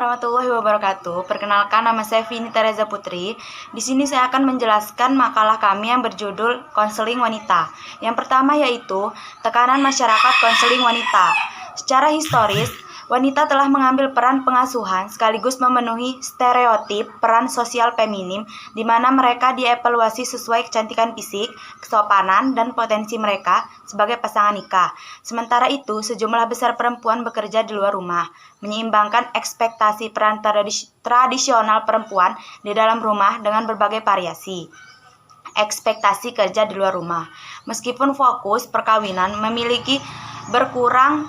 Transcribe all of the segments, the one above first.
warahmatullahi wabarakatuh. Perkenalkan, nama saya Vini Tereza Putri. Di sini saya akan menjelaskan makalah kami yang berjudul Konseling Wanita. Yang pertama yaitu tekanan masyarakat konseling wanita. Secara historis, wanita telah mengambil peran pengasuhan sekaligus memenuhi stereotip peran sosial feminim di mana mereka dievaluasi sesuai kecantikan fisik, kesopanan, dan potensi mereka sebagai pasangan nikah. Sementara itu, sejumlah besar perempuan bekerja di luar rumah, menyeimbangkan ekspektasi peran tradisional perempuan di dalam rumah dengan berbagai variasi ekspektasi kerja di luar rumah. Meskipun fokus perkawinan memiliki berkurang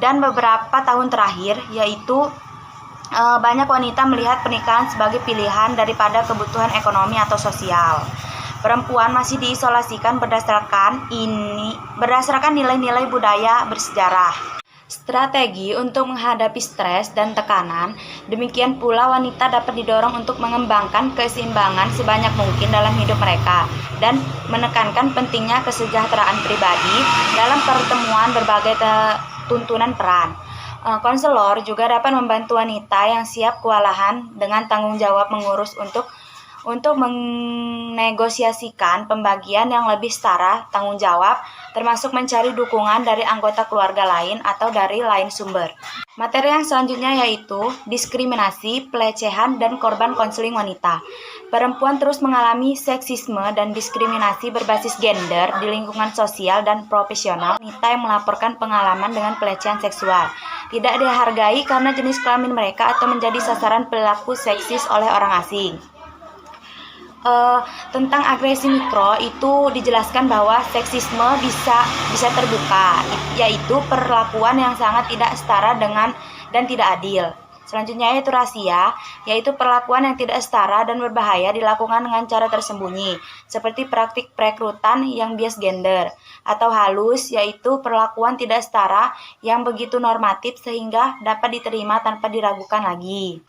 dan beberapa tahun terakhir, yaitu banyak wanita melihat pernikahan sebagai pilihan daripada kebutuhan ekonomi atau sosial. Perempuan masih diisolasikan berdasarkan nilai-nilai budaya bersejarah. Strategi untuk menghadapi stres dan tekanan, demikian pula wanita dapat didorong untuk mengembangkan keseimbangan sebanyak mungkin dalam hidup mereka dan menekankan pentingnya kesejahteraan pribadi dalam pertemuan berbagai tuntunan peran. Konselor juga dapat membantu wanita yang siap kewalahan dengan tanggung jawab mengurus untuk menegosiasikan pembagian yang lebih setara tanggung jawab, termasuk mencari dukungan dari anggota keluarga lain atau dari lain sumber. Materi yang selanjutnya yaitu diskriminasi, pelecehan, dan korban konseling wanita. Perempuan terus mengalami seksisme dan diskriminasi berbasis gender di lingkungan sosial dan profesional. Wanita yang melaporkan pengalaman dengan pelecehan seksual tidak dihargai karena jenis kelamin mereka atau menjadi sasaran perilaku seksis oleh orang asing. Tentang agresi mikro itu dijelaskan bahwa seksisme bisa terbuka, yaitu perlakuan yang sangat tidak setara dan tidak adil. Selanjutnya yaitu rasia, yaitu perlakuan yang tidak setara dan berbahaya dilakukan dengan cara tersembunyi, seperti praktik perekrutan yang bias gender, atau halus, yaitu perlakuan tidak setara yang begitu normatif sehingga dapat diterima tanpa diragukan lagi.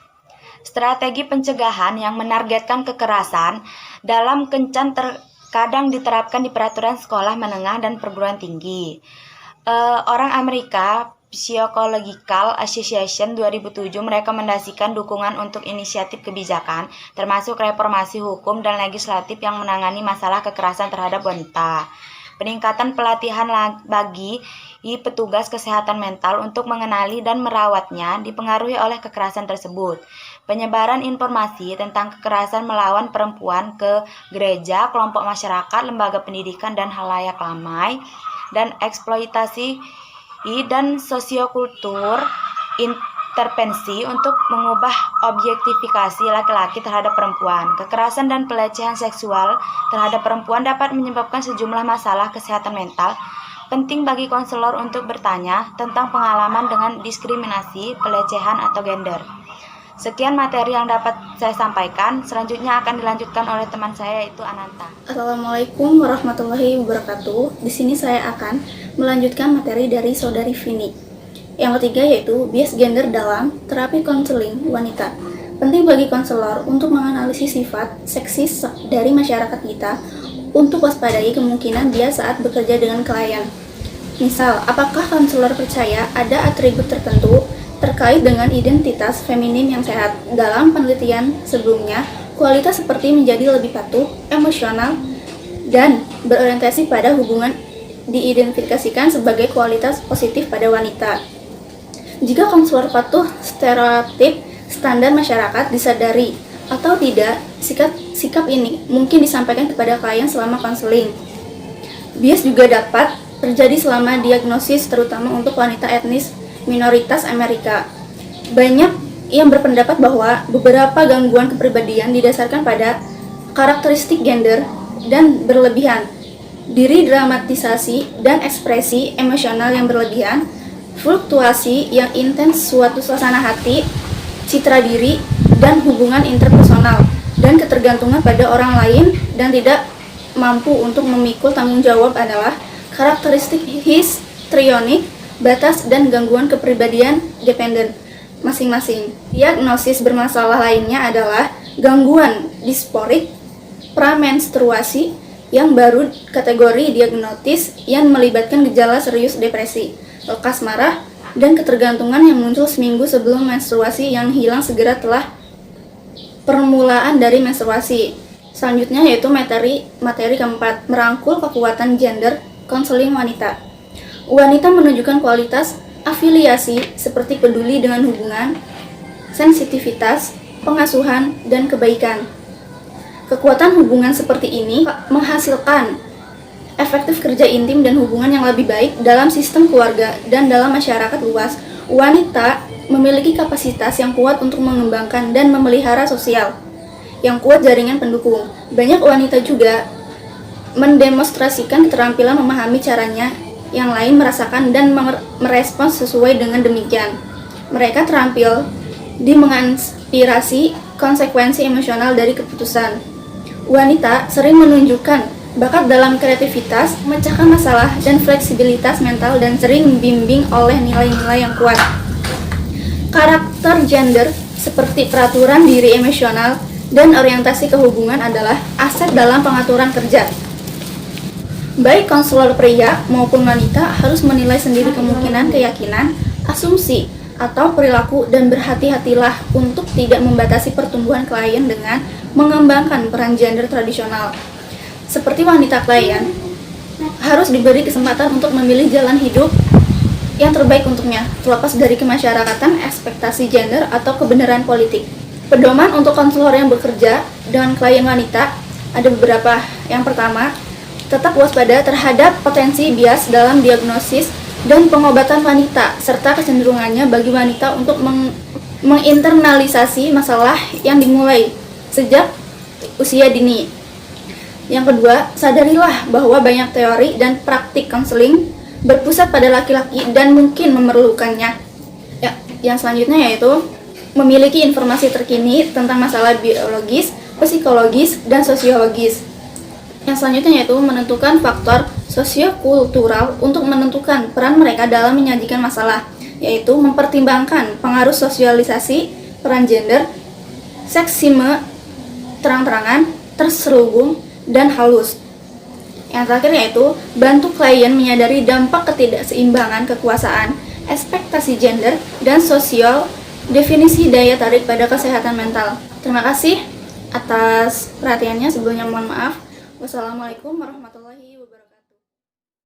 Strategi pencegahan yang menargetkan kekerasan dalam kencan terkadang diterapkan di peraturan sekolah menengah dan perguruan tinggi. Orang Amerika Psychological Association 2007 merekomendasikan dukungan untuk inisiatif kebijakan, termasuk reformasi hukum dan legislatif yang menangani masalah kekerasan terhadap wanita. Peningkatan pelatihan bagi petugas kesehatan mental untuk mengenali dan merawatnya dipengaruhi oleh kekerasan tersebut. Penyebaran informasi tentang kekerasan melawan perempuan ke gereja, kelompok masyarakat, lembaga pendidikan, dan halayak ramai, dan eksploitasi dan sosiokultur intervensi untuk mengubah objektifikasi laki-laki terhadap perempuan. Kekerasan dan pelecehan seksual terhadap perempuan dapat menyebabkan sejumlah masalah kesehatan mental. Penting bagi konselor untuk bertanya tentang pengalaman dengan diskriminasi, pelecehan, atau gender. Sekian materi yang dapat saya sampaikan. Selanjutnya akan dilanjutkan oleh teman saya, yaitu Ananta. Assalamualaikum warahmatullahi wabarakatuh. Di sini saya akan melanjutkan materi dari Saudari Vini. Yang ketiga yaitu bias gender dalam terapi konseling wanita. Penting bagi konselor untuk menganalisis sifat seksis dari masyarakat kita untuk waspadai kemungkinan bias saat bekerja dengan klien. Misal, apakah konselor percaya ada atribut tertentu terkait dengan identitas feminim yang sehat? Dalam penelitian sebelumnya, kualitas seperti menjadi lebih patuh, emosional, dan berorientasi pada hubungan diidentifikasikan sebagai kualitas positif pada wanita. Jika konselor patuh stereotip standar masyarakat disadari atau tidak, sikap ini mungkin disampaikan kepada klien selama konseling. Bias juga dapat terjadi selama diagnosis, terutama untuk wanita etnis minoritas Amerika. Banyak yang berpendapat bahwa beberapa gangguan kepribadian didasarkan pada karakteristik gender dan berlebihan, diri dramatisasi dan ekspresi emosional yang berlebihan, fluktuasi yang intens suatu suasana hati, citra diri, dan hubungan interpersonal, dan ketergantungan pada orang lain dan tidak mampu untuk memikul tanggung jawab adalah karakteristik histrionik, batas, dan gangguan kepribadian dependen masing-masing. Diagnosis bermasalah lainnya adalah gangguan disporik pramenstruasi yang baru kategori diagnotis yang melibatkan gejala serius depresi, lekas marah, dan ketergantungan yang muncul seminggu sebelum menstruasi yang hilang segera telah permulaan dari menstruasi. Selanjutnya yaitu materi keempat, merangkul kekuatan gender konseling wanita. Wanita menunjukkan kualitas afiliasi seperti peduli dengan hubungan, sensitivitas, pengasuhan, dan kebaikan. Kekuatan hubungan seperti ini menghasilkan efektif kerja intim dan hubungan yang lebih baik dalam sistem keluarga dan dalam masyarakat luas. Wanita memiliki kapasitas yang kuat untuk mengembangkan dan memelihara sosial yang kuat jaringan pendukung. Banyak wanita juga mendemonstrasikan keterampilan memahami caranya yang lain merasakan dan merespons sesuai dengan demikian. Mereka terampil di menginspirasi konsekuensi emosional dari keputusan. Wanita sering menunjukkan bakat dalam kreativitas, memecahkan masalah, dan fleksibilitas mental dan sering dibimbing oleh nilai-nilai yang kuat. Karakter gender seperti peraturan diri emosional dan orientasi kehubungan adalah aset dalam pengaturan kerja. Baik konselor pria maupun wanita harus menilai sendiri kemungkinan, keyakinan, asumsi, atau perilaku dan berhati-hatilah untuk tidak membatasi pertumbuhan klien dengan mengembangkan peran gender tradisional. Seperti wanita klien, harus diberi kesempatan untuk memilih jalan hidup yang terbaik untuknya, terlepas dari kemasyarakatan, ekspektasi gender, atau kebenaran politik. Pedoman untuk konselor yang bekerja dengan klien wanita ada beberapa. Yang pertama, tetap waspada terhadap potensi bias dalam diagnosis dan pengobatan wanita, serta kecenderungannya bagi wanita untuk menginternalisasi masalah yang dimulai sejak usia dini. Yang kedua, sadarilah bahwa banyak teori dan praktik konseling berpusat pada laki-laki dan mungkin memerlukannya. Yang selanjutnya yaitu memiliki informasi terkini tentang masalah biologis, psikologis, dan sosiologis. Yang selanjutnya yaitu menentukan faktor sosiokultural untuk menentukan peran mereka dalam menyajikan masalah, yaitu mempertimbangkan pengaruh sosialisasi, peran gender, seksisme, terang-terangan, terselubung, dan halus. Yang terakhir yaitu bantu klien menyadari dampak ketidakseimbangan kekuasaan, ekspektasi gender, dan sosial, definisi daya tarik pada kesehatan mental. Terima kasih atas perhatiannya. Sebelumnya mohon maaf. Wassalamualaikum warahmatullahi wabarakatuh.